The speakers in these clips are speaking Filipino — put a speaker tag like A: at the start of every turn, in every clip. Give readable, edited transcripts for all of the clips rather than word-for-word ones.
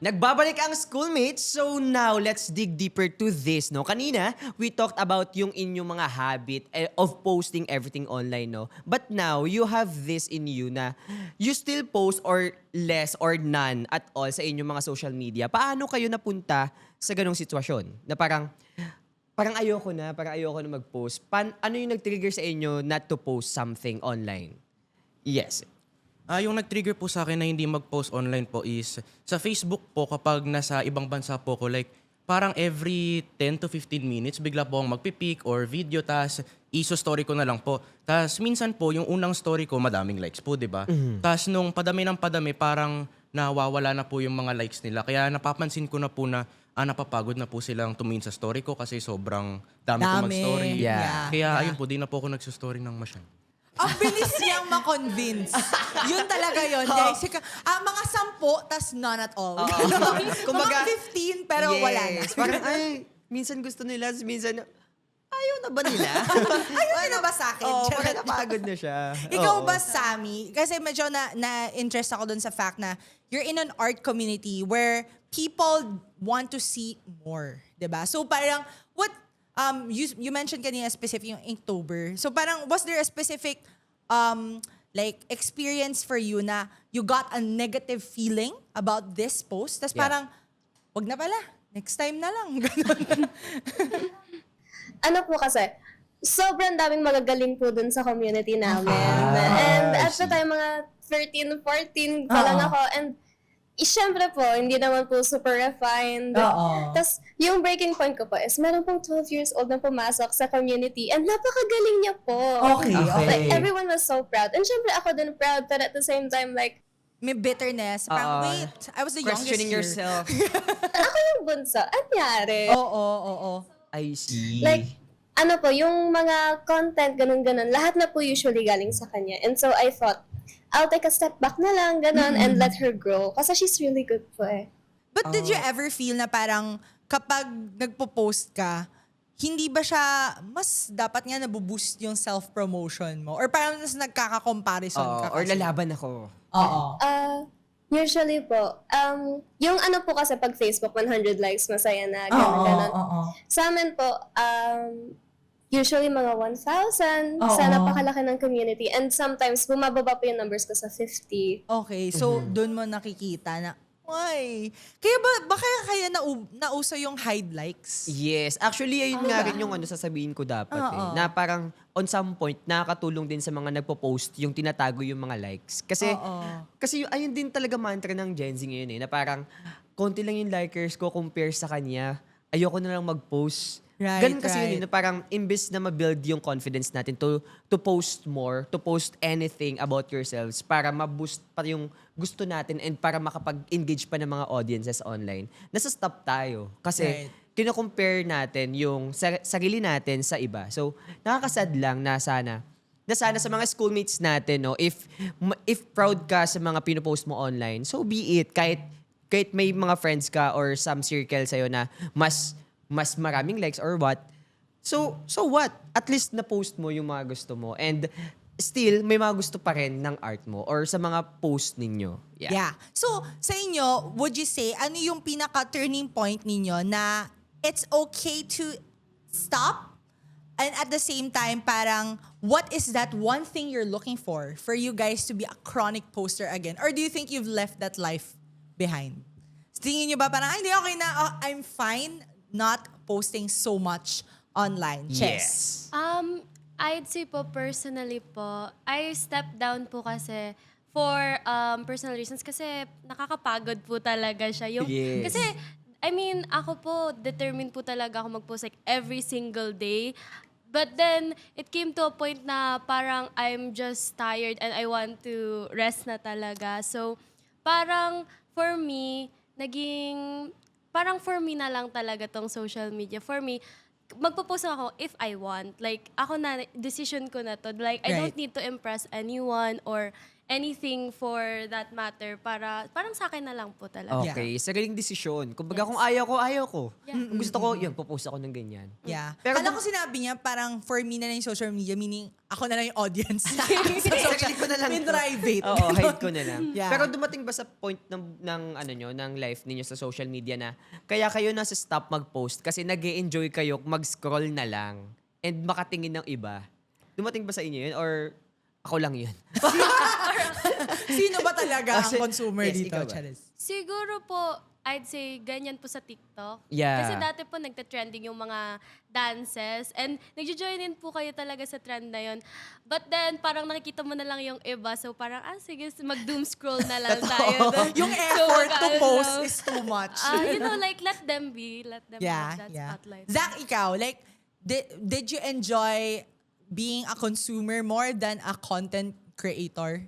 A: Nagbabalik ang schoolmates, so now let's dig deeper to this, no? Kanina, we talked about yung inyong mga habit of posting everything online, no? But now, you have this in you na you still post or less or none at all sa inyong mga social media. Paano kayo napunta sa ganong sitwasyon? Na parang ayoko na mag-post. Ano yung nag-trigger sa inyo not to post something online? Yes.
B: Yung nag-trigger po sa akin na hindi mag-post online po is sa Facebook po kapag nasa ibang bansa po ko, like parang every 10 to 15 minutes bigla po akong magpipic or video, tas iso-story ko na lang po. Tas minsan po yung unang story ko madaming likes po, di ba? Tas nung padami ng padami parang nawawala na po yung mga likes nila. Kaya napapansin ko na po na napapagod na po silang tumingin sa story ko kasi sobrang dami ko mag-story.
A: Yeah.
B: Kaya ayun po, di na po ako nagsustory ng masyado.
C: Ang bilis niyang ma-convince. Yun talaga yun, guys. Mga 10, tas none at all.
A: Kumbaga,
C: mga 15, pero wala na.
A: Parang, minsan gusto nila, minsan, ayaw na ba nila?
C: Ayaw nila ba sa akin?
A: Oo, parang napagod na siya.
C: Ikaw
A: Oo.
C: ba, Sammy? Kasi medyo na-interest ako dun sa fact na you're in an art community where people want to see more. Diba? So parang, you mentioned kanina specific yung Inktober. So parang, was there a specific like experience for you na you got a negative feeling about this post? Tapos parang, wag na pala. Next time na lang. Ganun.
D: Ano po kasi, sobrang daming magagaling po dun sa community namin. And at the time, mga 13, 14 pa lang ako. And syempre po, hindi naman po super refined. Tapos, yung breaking point ko po is, meron pong 12 years old na pumasok sa community and napakagaling niya po.
C: Okay.
D: Like, everyone was so proud. And syempre, ako din proud, but at the same time, like,
C: May bitterness. Parang, wait, I was the youngest
A: Questioning
C: here.
A: yourself.
D: ako yung bunso. Anyari?
C: Oo.
A: I see.
D: Like, ano po, yung mga content, ganun-ganun, lahat na po usually galing sa kanya. And so I thought, I'll take a step back na lang, ganun, and let her grow. Kasi she's really good po eh.
C: But did you ever feel na parang kapag nagpo-post ka, hindi ba siya, mas dapat nga nabuboost yung self-promotion mo? Or parang mas nagkaka-comparison ka
A: Or
C: kasi?
A: lalaban ako.
C: Oo.
D: Usually po, yung ano po kasi pag Facebook, 100 likes, masaya na, ganun. Sa amin po, usually mga 1,000 sa napakalaki ng community. And sometimes, bumababa po yung numbers ko sa 50.
C: Okay, so doon mo nakikita na, ay, kaya ba kaya nauso yung hide likes?
A: Yes. Actually, ayun nga rin yung sasabihin ko dapat eh. Na parang on some point, nakakatulong din sa mga nagpo-post yung tinatago yung mga likes. Kasi ayun din talaga mantra ng Gen Z ngayon eh. Na parang, konti lang yung likers ko compare sa kanya. Ayoko na lang mag-post. Ganun kasi yun, na parang imbes na ma-build yung confidence natin to post more, to post anything about yourselves para ma-boost pa yung gusto natin and para makapag-engage pa ng mga audiences online. Nasa stop tayo. Kasi kino-compare natin yung sarili natin sa iba. So, nakakasad lang na sana sa mga schoolmates natin, no, if proud ka sa mga pinopost mo online, so be it. Kahit may mga friends ka or some circle sa'yo na mas maraming likes or what. So what? At least na-post mo yung mga gusto mo. And still, may mga gusto pa rin ng art mo or sa mga post ninyo.
C: Yeah. So, sa inyo, would you say, ano yung pinaka-turning point ninyo na it's okay to stop? And at the same time, parang, what is that one thing you're looking for you guys to be a chronic poster again? Or do you think you've left that life behind? Tingin nyo ba parang, hindi, okay na, I'm fine not posting so much online?
A: Yes.
E: I'd say po, personally po, I stepped down po kasi for personal reasons kasi nakakapagod po talaga siya.
A: Yes.
E: Kasi, I mean, ako po, determined po talaga ako mag-post like every single day. But then, it came to a point na parang I'm just tired and I want to rest na talaga. So, parang for me, parang for me na lang talaga tong social media. For me, magpo-post ako if I want. Like, ako na, decision ko na to. Like, I don't need to impress anyone or anything for that matter. Parang sa akin na lang po talaga.
A: Okay, sariling desisyon. Kumbaga kung ayaw ko, ayaw ko.
E: Yeah.
A: Kung gusto ko, yun, popost ako ng ganyan.
C: Yeah.
A: Pero
C: Kala ko sinabi niya, parang for me na lang yung social media, meaning ako na lang yung audience. sa social,
A: Sarili ko na lang
C: in
A: to.
C: private.
A: Oo, hide ko na lang.
C: Yeah.
A: Pero dumating ba sa point ng life ninyo sa social media na kaya kayo nasa stop mag-post kasi nag-e-enjoy kayo mag-scroll na lang and makatingin ng iba? Dumating ba sa inyo yun or ako lang yun?
C: Sino ba talaga ang
A: Kasi-
C: consumer
A: yes,
C: dito,
A: ikaw ba?
C: Charis?
E: Siguro po, I'd say ganyan po sa TikTok.
A: Yeah.
E: Kasi dati po nagta-trending yung mga dances and nagjo-join in po kayo talaga sa trend na yun. But then parang nakikita mo na lang yung iba so parang sige mag-doom scroll na lang tayo.
C: Yung effort to
E: mag-ano.
C: post is too much.
E: Like let them be. Let them have that spotlight.
C: Zach, ikaw, like, did you enjoy being a consumer more than a content creator?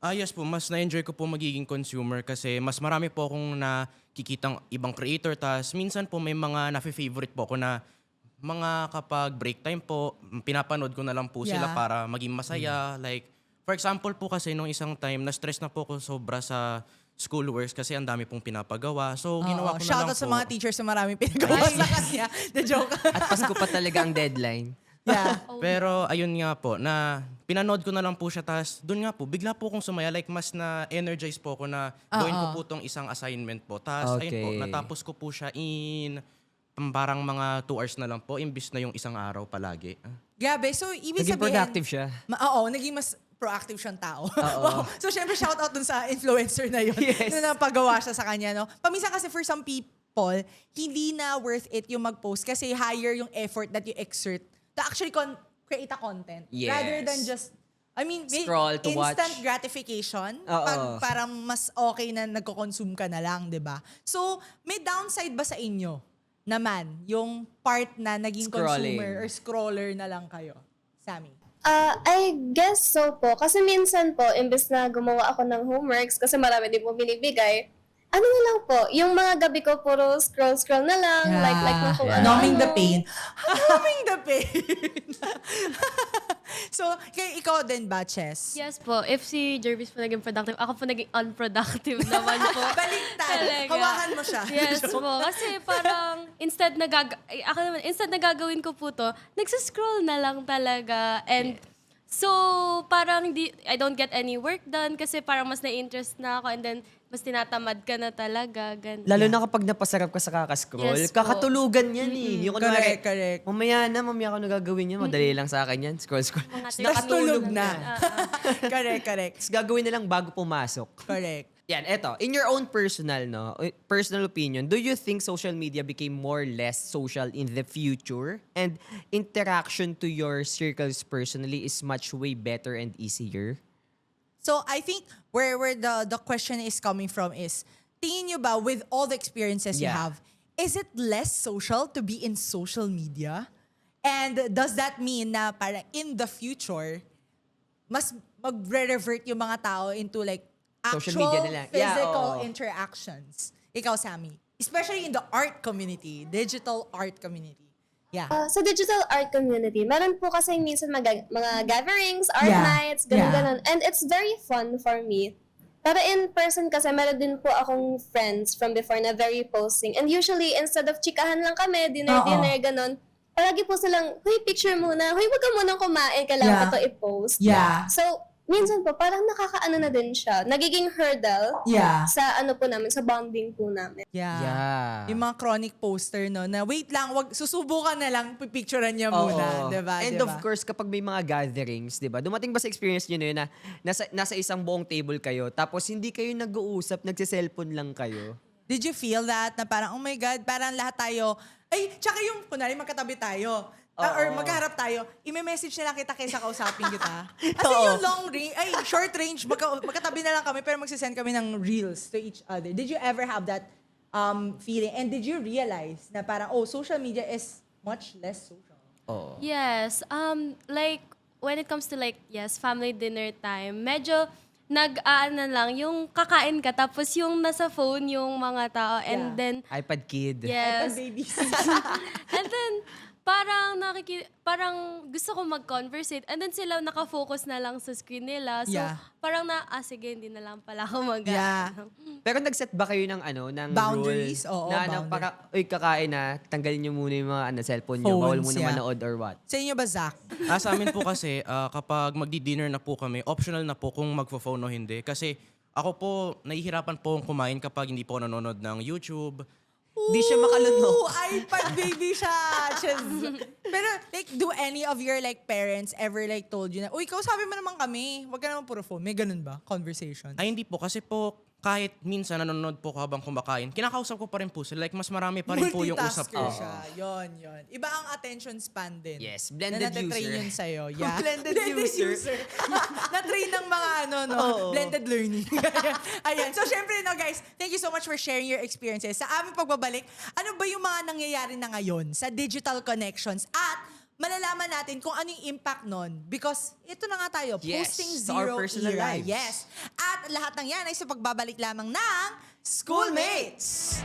B: Yes po, mas na-enjoy ko po magiging consumer kasi mas marami po akong nakikitang ibang creator. Tas minsan po may mga nafe-favorite po ako na mga kapag break time po, pinapanood ko na lang po sila
C: Yeah.
B: para maging masaya. Like, for example po kasi nung isang time, na-stress na po ako sobra sa schoolworks kasi ang dami pong pinapagawa. So, ginawa ko na lang
C: Shoutout
B: po.
C: sa mga teachers na maraming pinagawa sa kanya. The joke.
A: At Pasko pa talaga ang deadline.
C: Yeah.
B: Pero ayun nga po, na pinanood ko na lang po siya, tas doon nga po, bigla po akong sumaya, like mas na-energize po ako na gawin ko po tong isang assignment po. Tas ayun po,
A: Okay.
B: natapos ko po siya in parang mga 2 hours na lang po, imbis na yung isang araw palagi.
C: Grabe. So, ibig
A: Naging
C: sabihin...
A: productive siya.
C: Oo, naging mas proactive siyang tao. Wow. So, syempre, shoutout dun sa influencer na yun.
A: Yes.
C: Na napagawa siya sa kanya, no? Paminsan kasi for some people, hindi na worth it yung mag-post kasi higher yung effort that you exert to actually create a content.
A: Yes.
C: Rather than just, may
A: Scroll to watch.
C: instant gratification.
A: Oo.
C: Pag parang mas okay na nagko-consume ka na lang, di ba? So, may downside ba sa inyo naman yung part na naging
A: Scrolling.
C: consumer or scroller na lang kayo? Sammy?
D: I guess so po. Kasi minsan po, imbes na gumawa ako ng homeworks, kasi marami din po binibigay, ano na lang po, yung mga gabi ko puro scroll na lang, like na kung
A: Yeah.
D: ano.
C: Numbing the pain. Numbing the pain. So, ikaw din ba, Chess?
E: Yes po. If si Jervis po naging productive, ako po naging unproductive naman po.
C: Baliktad.
E: Talaga.
C: Hawakan mo siya.
E: Yes po. Kasi parang instead na gagawin ko po to, nagsiscroll na lang talaga. And so, parang I don't get any work done kasi parang mas na-interest na ako and then mas tinatamad ka na talaga. Ganun.
A: Lalo na kapag napasarap ka sa kakascroll,
E: Yes po.
A: kakatulugan yan eh. Yung kunwari,
C: Correct.
A: mamaya ko na gagawin yan. Madali lang sa akin yan. Scroll.
E: Mga
A: Tapos
E: 30
C: Nakatulog
A: nakatulog
C: na.
A: na.
C: Correct.
A: Tapos gagawin na lang bago pumasok.
C: Correct.
A: Yan, eto. In your own personal opinion, do you think social media became more or less social in the future? And interaction to your circles personally is much way better and easier?
C: So, I think where the question is coming from is, tingin nyo ba, with all the experiences you
A: Yeah.
C: have, is it less social to be in social media? And does that mean na parang in the future, mas magre-revert yung mga tao into like
A: Social
C: actual
A: media na lang. Yeah,
C: physical
A: oo.
C: interactions? Ikaw, Sammy. Especially in the art community, digital art community. Yeah.
D: Sa digital art community, meron po kasi minsan mga gatherings, art
C: Yeah.
D: nights, ganun. And it's very fun for me. Pero in person kasi, meron din po akong friends from before na very posting. And usually, instead of chikahan lang kami, dinner, ganun, palagi po silang, huy, picture muna. Huy, wag ka munang kumain, kailangan ko to i-post.
C: Yeah.
D: So, minsan po, parang nakakaano na din siya. Nagiging hurdle
C: Yeah.
D: sa ano po namin, sa bonding po namin.
A: Yeah.
C: Yung mga chronic poster, no, na wait lang, susubukan na lang, pipicturean niya muna.
A: Oo.
C: Diba?
A: And of course, kapag may mga gatherings, di ba? Dumating ba sa experience nyo na yun na nasa isang buong table kayo, tapos hindi kayo nag-uusap, nagsiselfone lang kayo?
C: Did you feel that? Na parang, oh my God, parang lahat tayo, tsaka yung, kunwari, magkatabi tayo, or magkaharap tayo, i-message na lang kita kaysa kausapin kita. Kasi yung short range, magkatabi na lang kami, pero magsisend kami ng reels to each other. Did you ever have that feeling? And did you realize na parang, social media is much less social?
A: Oo.
E: Yes. Like, when it comes to family dinner time, medyo nag-aano lang, yung kakain ka, tapos yung nasa phone yung mga tao, and
C: Yeah.
E: then,
A: iPad kid.
E: yes.
C: Babies.
E: And then, parang gusto ko mag-conversate and then sila nakafocus na lang sa screen nila. So,
C: Yeah.
E: parang sige, hindi na lang pala ako
C: Yeah.
A: Pero nag-set ba kayo ng ng
C: Boundaries?
A: rule
C: Oo,
A: na
C: boundary.
A: para, kakain na, tanggalin nyo muna yung mga cellphone nyo, bawal
C: Phones,
A: muna
C: yeah.
A: manood or what?
C: Sa inyo ba, Zach?
B: Sa amin po kasi, kapag magdi-dinner na po kami, optional na po kung magfo-phone o hindi. Kasi ako po, nahihirapan po akong kumain kapag hindi po ako nanonood ng YouTube.
A: Di siya makalunok.
C: Ooh, iPad baby siya. Pero like, do any of your like parents ever like told you na, uy, kausapin mo naman kami. Huwag ka naman puro phone. May ganun ba? Conversations?
B: Ay, hindi po. Kasi po, kahit minsan nanonood po ko habang kumakain, kinakausap ko pa rin po sila. Like, mas marami pa rin po yung usap
C: Multitasker
B: ko.
C: siya. Yon. Iba ang attention span din.
A: Yes, blended
C: na natitrain
A: user.
C: yun sa'yo. Yeah.
A: Blended user.
C: Na-train ng mga blended learning. Ayan. So, syempre, guys, thank you so much for sharing your experiences. Sa aming pagbabalik, ano ba yung mga nangyayari na ngayon sa digital connections at malalaman natin kung ano yung impact nun. Because ito na nga tayo,
A: Yes,
C: posting
A: sa our
C: zero
A: personal
C: era.
A: lives.
C: Yes. At lahat ng yan ay sa pagbabalik lamang ng Schoolmates!